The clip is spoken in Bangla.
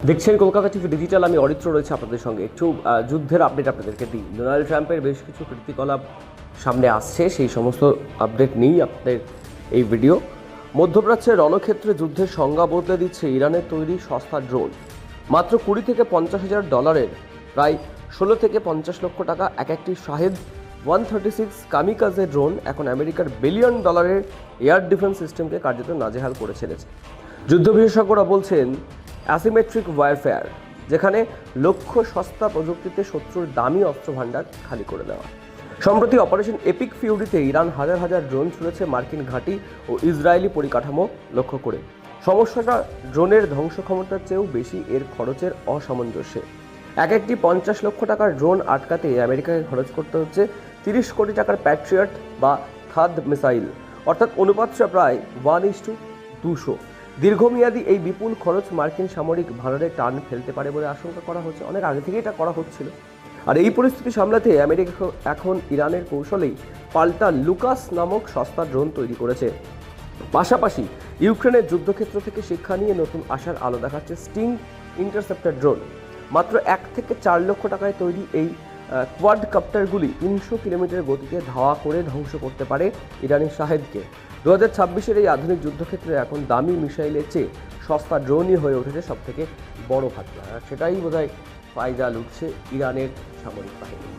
দেখছেন কলকাতা টিভি ডিজিটাল। আমি অরিত্র রয়েছে আপনাদের সঙ্গে। একটু যুদ্ধের আপডেট আপনাদেরকে দিই। ডোনাল্ড ট্রাম্পের বেশ কিছু কীর্তিকলাপ সামনে আসছে, সেই সমস্ত আপডেট নিয়েই আপনাদের এই ভিডিও। মধ্যপ্রাচ্যের রণক্ষেত্রে যুদ্ধের সংজ্ঞা বদলে দিচ্ছে ইরানের তৈরি সস্তা ড্রোন। মাত্র 20 থেকে 50 হাজার ডলারের প্রায় 16 থেকে 50 লক্ষ টাকা এক একটি শাহেদ 136 কামিকাজে ড্রোন এখন আমেরিকার বিলিয়ন ডলারের এয়ার ডিফেন্স সিস্টেমকে কার্যত নাজেহাল করে ছেড়েছে। যুদ্ধ বিশেষজ্ঞরা বলছেন অ্যাসিমেট্রিক ওয়ারফেয়ার, যেখানে লক্ষ্য সস্তা প্রযুক্তিতে শত্রুর দামি অস্ত্র ভাণ্ডার খালি করে দেওয়া। সম্প্রতি অপারেশন এপিক ফিউরিতে ইরান হাজার হাজার ড্রোন ছুড়েছে মার্কিন ঘাঁটি ও ইসরায়েলি পরিকাঠামো লক্ষ্য করে। সমস্যাটা ড্রোনের ধ্বংস ক্ষমতার চেয়েও বেশি এর খরচের অসামঞ্জস্যে। এক একটি 50 লক্ষ টাকার ড্রোন আটকাতে আমেরিকাকে খরচ করতে হচ্ছে 30 কোটি টাকার প্যাট্রিয়ট বা থাদ মিসাইল, অর্থাৎ অনুপাতটা প্রায় 1:200। দীর্ঘমেয়াদী এই বিপুল খরচ মার্কিন সামরিক ভাণ্ডারে টান ফেলতে পারে বলে আশঙ্কা করা হচ্ছে। অনেক আগে থেকেই এটা করা হচ্ছিল। আর এই পরিস্থিতি সামলাতে আমেরিকা এখন ইরানের কৌশলেই পাল্টা লুকাস নামক সস্তা ড্রোন তৈরি করেছে। পাশাপাশি ইউক্রেনের যুদ্ধক্ষেত্র থেকে শিক্ষা নিয়ে নতুন আশার আলো দেখাচ্ছে স্টিং ইন্টারসেপ্টর ড্রোন। মাত্র 1 থেকে 4 লক্ষ টাকায় তৈরি এই কোয়াডকপ্টারগুলি 300 কিলোমিটার গতিতে ধাওয়া করে ধ্বংস করতে পারে ইরানের শাহেদকে। 2026-এর এই আধুনিক যুদ্ধক্ষেত্রে এখন দামি মিসাইলের চেয়ে সস্তা ড্রোনই হয়ে উঠেছে সবথেকে বড় হাতিয়ার। আর সেটাই বোধহয় ফায়দা লুটছে ইরানের সামরিক বাহিনী।